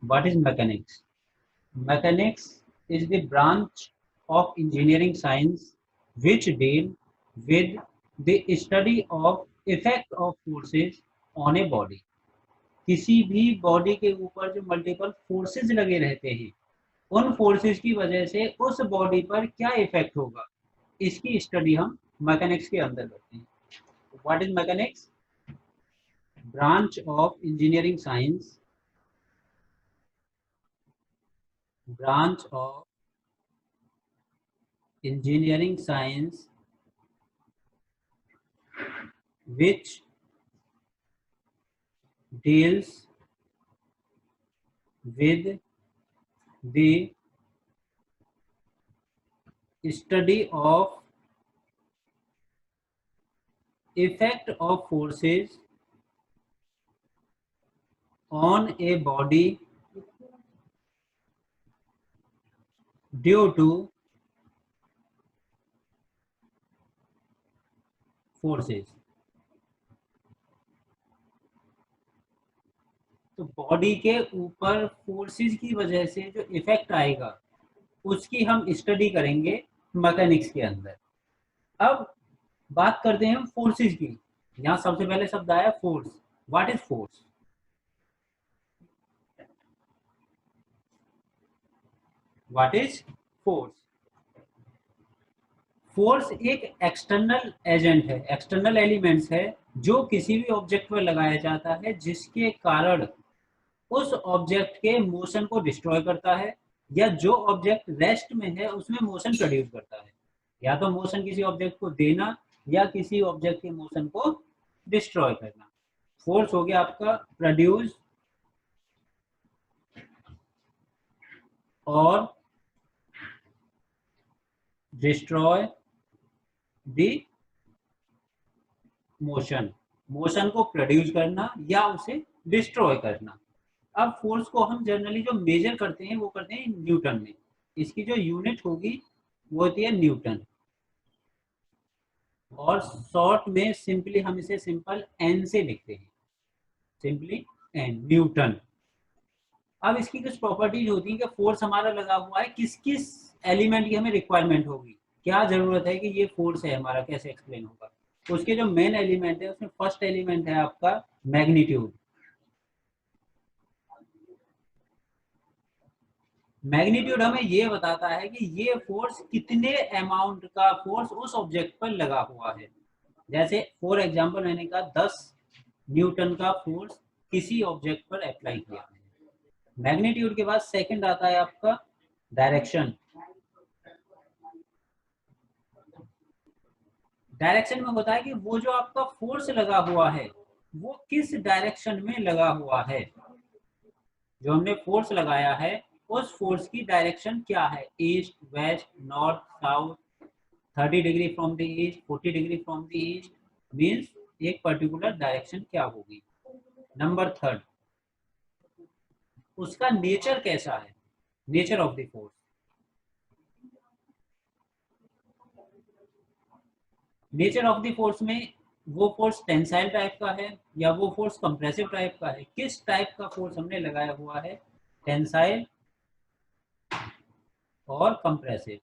What is mechanics? Mechanics is the branch of engineering science which deal with the study of effect of forces on a body. किसी भी body के ऊपर जो multiple forces लगे रहते हैं, उन फोर्सेस की वजह से उस बॉडी पर क्या इफेक्ट होगा, इसकी स्टडी हम मैकेनिक्स के अंदर करते हैं. What is mechanics? Branch of engineering science, branch of engineering science which deals with the study of effect of forces on a body due to forces. तो बॉडी के ऊपर फोर्सेस की वजह से जो इफेक्ट आएगा उसकी हम स्टडी करेंगे मैकेनिक्स के अंदर. अब बात करते हैं हम फोर्सेस की. यहाँ सबसे पहले शब्द आया force. What is force? What is force? Force एक एक्सटर्नल एजेंट है, एक्सटर्नल एलिमेंट्स है जो किसी भी ऑब्जेक्ट पर लगाया जाता है जिसके कारण उस ऑब्जेक्ट के मोशन को डिस्ट्रॉय करता है, या जो ऑब्जेक्ट रेस्ट में है उसमें मोशन प्रोड्यूस करता है. या तो मोशन किसी ऑब्जेक्ट को देना या किसी ऑब्जेक्ट के मोशन को डिस्ट्रॉय करना. फोर्स हो गया आपका प्रोड्यूस और डिस्ट्रॉय द मोशन. मोशन को प्रोड्यूस करना या उसे डिस्ट्रॉय करना. अब फोर्स को हम जनरली जो मेजर करते हैं वो करते हैं न्यूटन में. इसकी जो यूनिट होगी वो होती है न्यूटन, और शॉर्ट में सिंपली हम इसे सिंपल एन से लिखते हैं, सिंपली एन, न्यूटन. अब इसकी कुछ प्रॉपर्टीज होती है कि फोर्स हमारा लगा हुआ है, किस किस एलिमेंट की हमें रिक्वायरमेंट होगी, क्या जरूरत है कि ये फोर्स है हमारा, कैसे एक्सप्लेन होगा. उसके जो मेन एलिमेंट है उसमें फर्स्ट एलिमेंट है आपका मैग्नीट्यूड. मैग्नीट्यूड हमें ये बताता है कि ये फोर्स कितने अमाउंट का फोर्स उस ऑब्जेक्ट पर लगा हुआ है. जैसे फॉर एग्जांपल मैंने कहा 10 न्यूटन का फोर्स किसी ऑब्जेक्ट पर अप्लाई किया है. मैग्नीट्यूड के बाद सेकंड आता है आपका डायरेक्शन. डायरेक्शन में होता है कि वो जो आपका फोर्स लगा हुआ है वो किस डायरेक्शन में लगा हुआ है. जो हमने फोर्स लगाया है उस फोर्स की डायरेक्शन क्या है, east, west, north, south, 30 degree from the east, 40 degree from the east, means एक पर्टिकुलर डायरेक्शन क्या होगी. नंबर थर्ड, उसका नेचर कैसा है, nature of the force. Nature of the force में वो फोर्स टेंसाइल टाइप का है या वो फोर्स कंप्रेसिव टाइप का है, किस टाइप का फोर्स हमने लगाया हुआ है, टेंसाइल और कंप्रेसिव.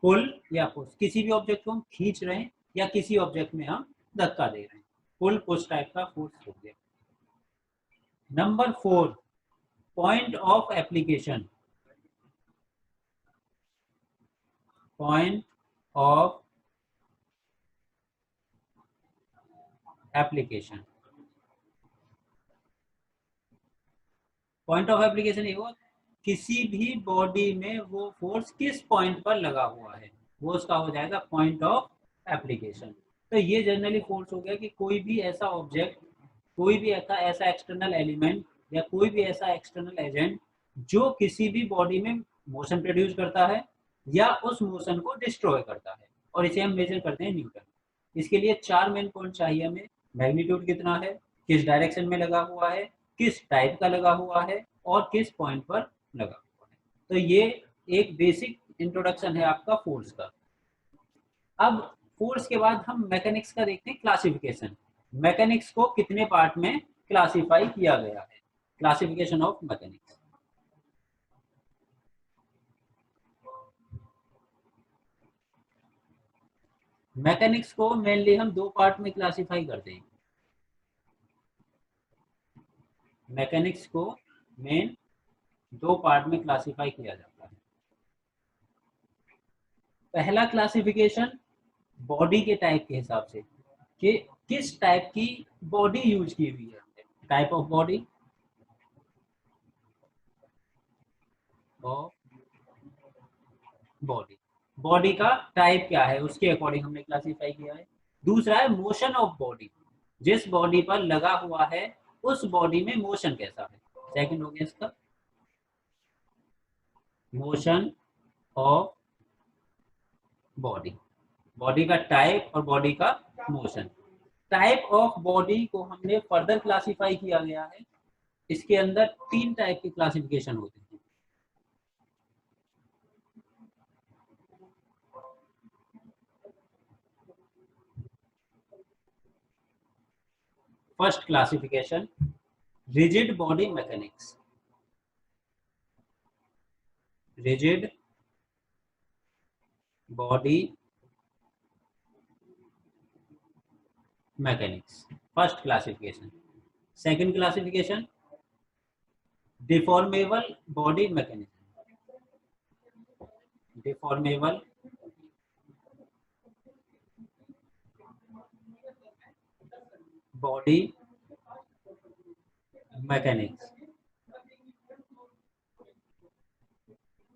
पुल या पुश, किसी भी ऑब्जेक्ट को हम खींच रहे हैं या किसी ऑब्जेक्ट में हम धक्का दे रहे हैं, पुल पुश टाइप का फोर्स हो गया. Number 4, point of application. Point of application. Point of application ये हुआ किसी भी बॉडी में वो फोर्स किस पॉइंट पर लगा हुआ है, वो उसका हो जाएगा पॉइंट ऑफ एप्लीकेशन. तो ये जनरली फोर्स हो गया कि कोई भी ऐसा ऑब्जेक्ट, कोई भी ऐसा एक्सटर्नल एलिमेंट या कोई भी ऐसा एक्सटर्नल एजेंट जो किसी भी बॉडी में मोशन प्रोड्यूस करता है या उस मोशन को डिस्ट्रॉय करता है, और इसे हम मेजर करते हैं न्यूटन. इसके लिए 4 मेन पॉइंट चाहिए हमें. मैग्नीट्यूड कितना है, किस डायरेक्शन में लगा हुआ है, किस टाइप का लगा हुआ है और किस पॉइंट पर लगा हुआ है. तो ये एक बेसिक इंट्रोडक्शन है आपका फोर्स का. अब फोर्स के बाद हम मैकेनिक्स का देखते हैं क्लासिफिकेशन. मैकेनिक्स को कितने पार्ट में क्लासिफाई किया गया है. Classification of mechanics. मैकेनिक्स को मेनली हम दो पार्ट में क्लासिफाई करते हैं। मैकेनिक्स को मेन दो पार्ट में क्लासिफाई किया जाता है। पहला क्लासिफिकेशन बॉडी के टाइप के हिसाब से कि किस टाइप की बॉडी यूज की हुई है, टाइप ऑफ बॉडी और बॉडी, बॉडी का टाइप क्या है उसके अकॉर्डिंग हमने क्लासिफाई किया है। दूसरा है मोशन ऑफ बॉडी, जिस बॉडी पर लगा हुआ है उस बॉडी में मोशन कैसा है। सेकंड हो गया इसका मोशन ऑफ बॉडी, बॉडी का टाइप और बॉडी का मोशन। टाइप ऑफ बॉडी को हमने फर्दर क्लासिफाई किया गया है, इसके अंदर तीन टाइप के क्लासिफिकेशन होते हैं। First classification rigid body mechanics, rigid body mechanics, first classification. Second classification deformable body mechanism, deformable body mechanics.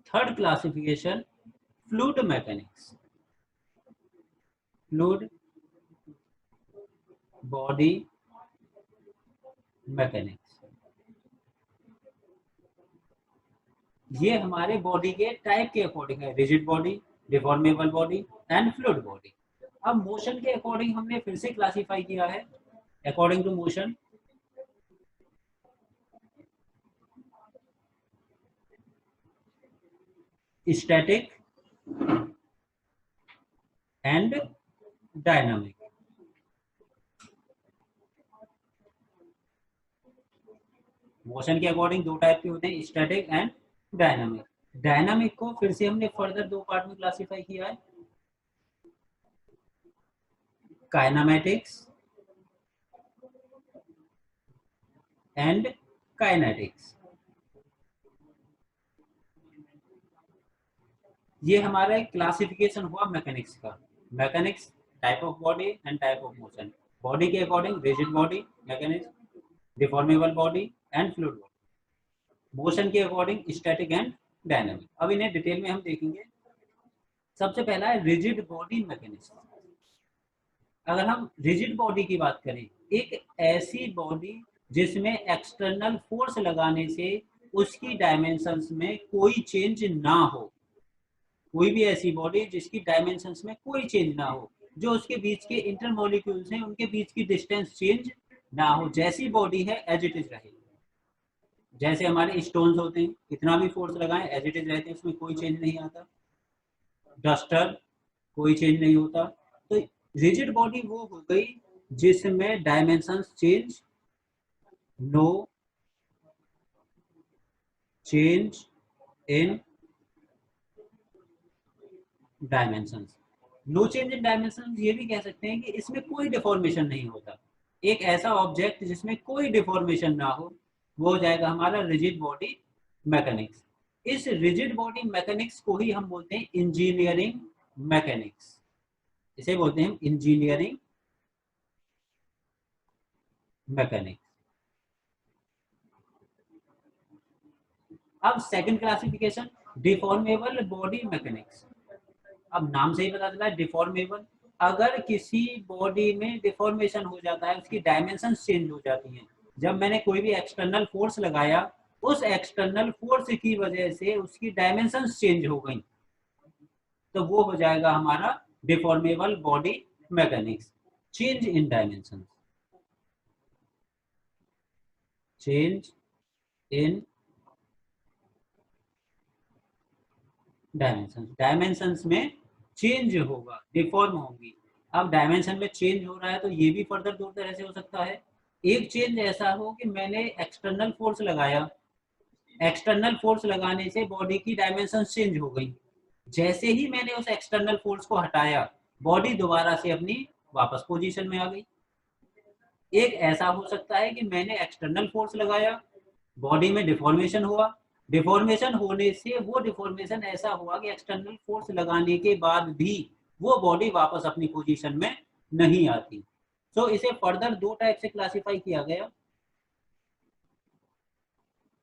Third classification fluid mechanics, fluid body mechanics. ये हमारे बॉडी के टाइप के अकॉर्डिंग है, rigid body, deformable body and fluid body. अब motion के according हमने फिर से क्लासिफाई किया है according to motion. Static and dynamic. Motion के अकॉर्डिंग दो टाइप के होते हैं, स्टैटिक एंड डायनामिक। डायनामिक को फिर से हमने फर्दर दो पार्ट में क्लासिफाई किया है, काइनामेटिक्स एंड काइनेटिक्स। ये हमारा एक क्लासिफिकेशन हुआ मैकेनिक्स का। Mechanics type of body and type of motion, body के according rigid body mechanics, deformable body and fluid body, motion के अकॉर्डिंग स्टैटिक एंड डायनामिक। अब इन्हें डिटेल में हम देखेंगे। सबसे पहला है रिजिड बॉडी मैकेनिज्म। अगर हम रिजिड बॉडी की बात करें, एक ऐसी बॉडी जिसमें एक्सटर्नल फोर्स लगाने से उसकी डायमेंशंस में कोई चेंज ना हो, कोई भी ऐसी बॉडी जिसकी डायमेंशंस में कोई चेंज ना हो, जो उसके बीच के इंटरमोलिक्यूल्स हैं उनके बीच की डिस्टेंस चेंज ना हो, जैसी बॉडी है एज इट इज रहे। जैसे हमारे स्टोन्स होते हैं, कितना भी फोर्स लगाएं एज इट इज रहते हैं, उसमें कोई चेंज नहीं आता। डस्टर कोई चेंज नहीं होता। तो रिजिड बॉडी वो हो गई जिसमें dimensions change, no change in dimensions. No change in dimensions ये भी कह सकते हैं कि इसमें कोई डिफॉर्मेशन नहीं होता। एक ऐसा ऑब्जेक्ट जिसमें कोई डिफॉर्मेशन ना हो, वो हो जाएगा हमारा रिजिड बॉडी मैकेनिक्स। इस रिजिड बॉडी मैकेनिक्स को ही हम बोलते हैं इंजीनियरिंग मैकेनिक्स, इसे बोलते हैं इंजीनियरिंग मैकेनिक्स। अब second classification deformable body mechanics. अब नाम से ही पता चला है डिफॉर्मेबल। अगर किसी बॉडी में डिफॉर्मेशन हो जाता है, उसकी डायमेंशन चेंज हो जाती हैं, जब मैंने कोई भी एक्सटर्नल फोर्स लगाया, उस एक्सटर्नल फोर्स की वजह से उसकी डायमेंशन चेंज हो गई, तो वो हो जाएगा हमारा deformable body mechanics. Change in dimension, change in dimension, dimensions में चेंज होगा, डिफॉर्म होगी। अब डायमेंशन में चेंज हो रहा है तो ये भी फर्दर दो तरह से हो सकता है। एक चेंज ऐसा हो कि मैंने एक्सटर्नल फोर्स लगाया, एक्सटर्नल फोर्स लगाने से बॉडी की डायमेंशन चेंज हो गई, जैसे ही मैंने उस एक्सटर्नल फोर्स को हटाया बॉडी दोबारा से अपनी वापस पोजीशन में आ गई। एक ऐसा हो सकता है कि मैंने एक्सटर्नल फोर्स लगाया, बॉडी में डिफॉर्मेशन हुआ, डिफॉर्मेशन होने से वो डिफॉर्मेशन ऐसा हुआ कि एक्सटर्नल फोर्स लगाने के बाद भी वो बॉडी वापस अपनी पोजीशन में नहीं आती। सो इसे फर्दर दो टाइप से क्लासिफाई किया गया,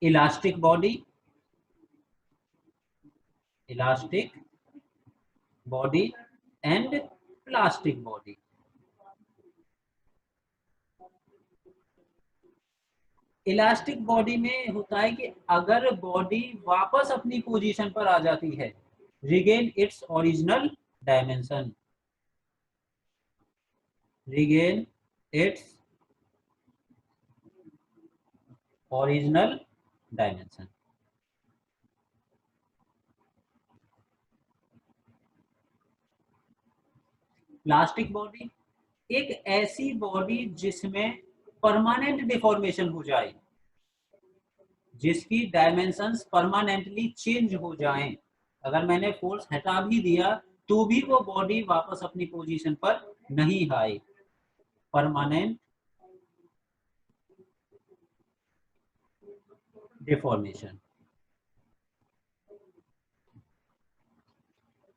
elastic body, elastic body and plastic body. Elastic body में होता है कि अगर बॉडी वापस अपनी पोजीशन पर आ जाती है, regain its original dimension, regain its original dimension. Plastic body एक ऐसी बॉडी जिसमें परमानेंट डिफॉर्मेशन हो जाए, जिसकी डायमेंशंस परमानेंटली चेंज हो जाएं। अगर मैंने फोर्स हटा भी दिया तो भी वो बॉडी वापस अपनी पोजीशन पर नहीं आए, परमानेंट डिफॉर्मेशन,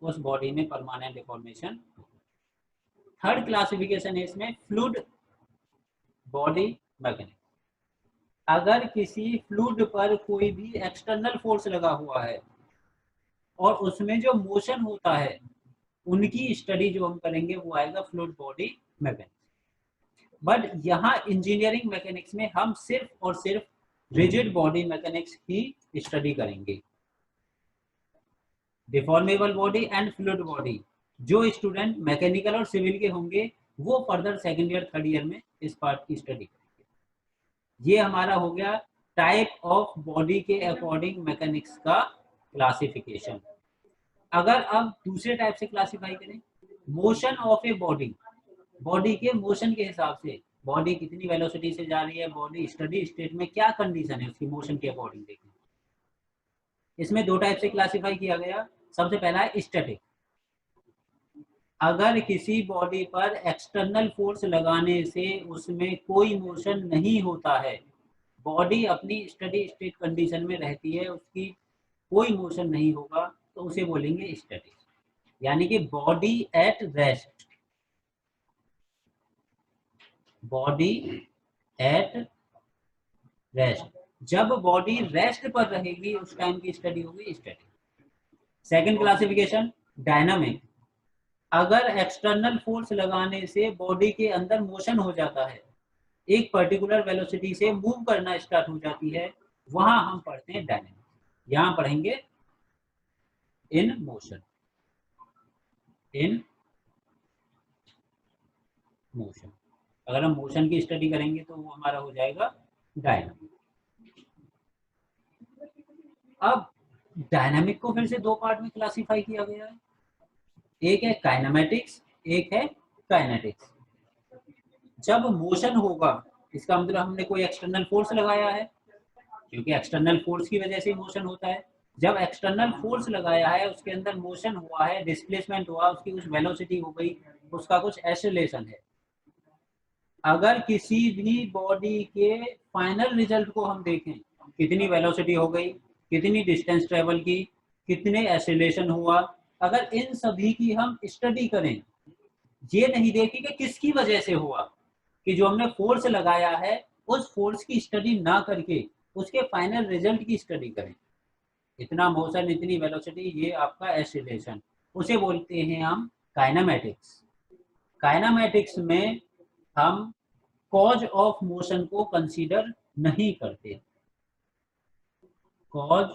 उस बॉडी में परमानेंट डिफॉर्मेशन। थर्ड क्लासिफिकेशन है इसमें फ्लूइड बॉडी मैकेनिक्स। अगर किसी फ्लूइड पर कोई भी एक्सटर्नल फोर्स लगा हुआ है और उसमें जो मोशन होता है, उनकी स्टडी जो हम करेंगे वो आएगा फ्लूइड बॉडी मैकेनिक्स। बट यहाँ इंजीनियरिंग मैकेनिक्स में हम सिर्फ और सिर्फ रिजिड बॉडी मैकेनिक्स की स्टडी करेंगे। Deformable body and fluid body जो स्टूडेंट मैकेनिकल और सिविल के होंगे वो further second year third year में इस पार्ट की स्टडी करेंगे। ये हमारा हो गया टाइप ऑफ बॉडी के अकॉर्डिंग मैकेनिक्स का क्लासिफिकेशन। अगर अब दूसरे टाइप से क्लासिफाई करें, motion of a body, body के मोशन के हिसाब से बॉडी कितनी वेलोसिटी से जा रही है, बॉडी स्टडी स्टेट में क्या कंडीशन है उसकी मोशन के अकॉर्डिंग देखें। इसमें दो टाइप से क्लासिफाई किया गया। सबसे पहला है स्टैटिक। अगर किसी बॉडी पर एक्सटर्नल फोर्स लगाने से उसमें कोई मोशन नहीं होता है, बॉडी अपनी स्टडी स्टेट कंडीशन में रहती है, उसकी कोई मोशन नहीं होगा, तो उसे बोलेंगे स्टैटिक, यानी कि body at rest, body at rest. जब बॉडी रेस्ट पर रहेगी उस टाइम की स्टडी होगी स्टैटिक। Second classification dynamic. अगर एक्सटर्नल फोर्स लगाने से बॉडी के अंदर मोशन हो जाता है, एक पर्टिकुलर वेलोसिटी से मूव करना स्टार्ट हो जाती है, वहां हम पढ़ते हैं डायनामिक। यहां पढ़ेंगे इन मोशन, इन मोशन। अगर हम मोशन की स्टडी करेंगे तो वो हमारा हो जाएगा डायनामिक। अब डायनामिक को फिर से दो पार्ट में क्लासिफाई किया गया है, एक है काइनेमेटिक्स, एक है काइनेटिक्स। जब मोशन होगा इसका मतलब हमने कोई एक्सटर्नल फोर्स लगाया है, क्योंकि एक्सटर्नल फोर्स की वजह से मोशन होता है। जब एक्सटर्नल फोर्स लगाया है, उसके अंदर मोशन हुआ है, डिस्प्लेसमेंट हुआ, उसकी कुछ वेलोसिटी हो गई, उसका कुछ एक्सेलरेशन है। अगर किसी भी बॉडी के फाइनल रिजल्ट को हम देखें, कितनी वेलोसिटी हो गई, कितनी डिस्टेंस ट्रेवल की, कितने एक्सेलरेशन हुआ, अगर इन सभी की हम स्टडी करें, ये नहीं देखें कि किसकी वजह से हुआ, कि जो हमने फोर्स लगाया है उस फोर्स की स्टडी ना करके उसके फाइनल रिजल्ट की स्टडी करें। इतना मोशन, इतनी वेलोसिटी, ये आपका एक्सेलरेशन, उसे बोलते हैं हम काइनेमेटिक्स। काइनेमेटिक्स में हम कॉज ऑफ मोशन को कंसीडर नहीं करते, cause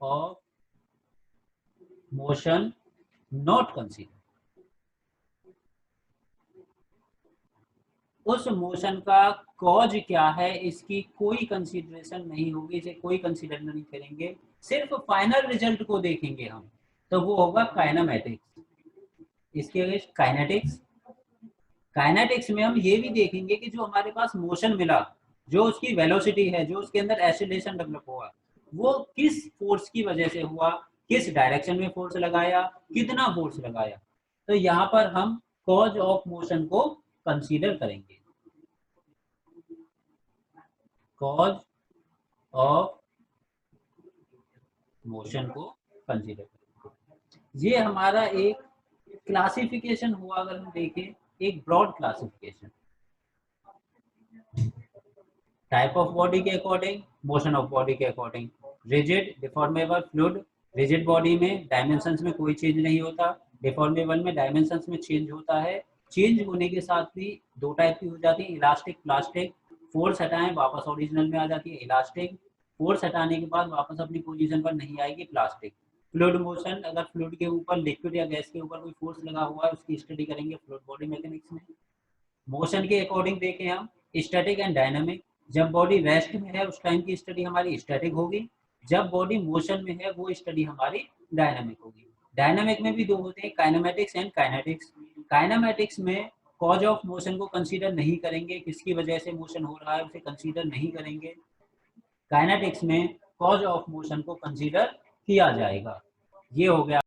of motion not consider. उस मोशन का कॉज क्या है इसकी कोई कंसीडरेशन नहीं होगी, इसे कोई कंसीडर नहीं करेंगे, सिर्फ फाइनल रिजल्ट को देखेंगे हम, तो वो होगा काइनेमेटिक्स। इसके काइनेटिक्स, काइनेटिक्स में हम ये भी देखेंगे कि जो हमारे पास मोशन मिला, जो उसकी वेलोसिटी है, जो उसके अंदर एक्सीलरेशन डेवलप हुआ, वो किस फोर्स की वजह से हुआ, किस डायरेक्शन में फोर्स लगाया, कितना फोर्स लगाया। तो यहाँ पर हम कॉज ऑफ मोशन को कंसीडर करेंगे। कॉज ऑफ मोशन को कंसीडर करेंगे। ये हमारा एक क्लासिफिकेशन हुआ, अगर हम देखें एक broad classification, type of body के अकॉर्डिंग, मोशन ऑफ बॉडी के according, rigid, deformable, fluid. Rigid body में डायमेंशंस में कोई चेंज नहीं होता, डिफॉर्मेबल में डायमेंशंस में चेंज होता है। चेंज होने के साथ भी दो टाइप की हो जाती है, इलास्टिक, प्लास्टिक। फोर्स हटाएं वापस ओरिजिनल में आ जाती है इलास्टिक, फोर्स हटाने के बाद वापस अपनी पोजीशन पर नहीं आएगी प्लास्टिक। फ्लूइड मोशन, अगर फ्लूइड के ऊपर, लिक्विड या गैस के ऊपर कोई फोर्स लगा हुआ है, उसकी स्टडी करेंगे फ्लूइड बॉडी मैकेनिक्स में। मोशन के अकॉर्डिंग देखें हम, स्टैटिक एंड डायनामिक। जब बॉडी रेस्ट में है उस टाइम की स्टडी हमारी स्टैटिक होगी, जब बॉडी मोशन में है वो स्टडी हमारी डायनामिक होगी। डायनामिक में भी दो होते हैं, काइनेमेटिक्स एंड काइनेटिक्स। काइनेमेटिक्स में कॉज ऑफ मोशन को कंसीडर नहीं करेंगे, किसकी वजह से मोशन हो रहा है उसे कंसीडर नहीं करेंगे। काइनेटिक्स में कॉज ऑफ मोशन को कंसीडर किया जाएगा। ये हो गया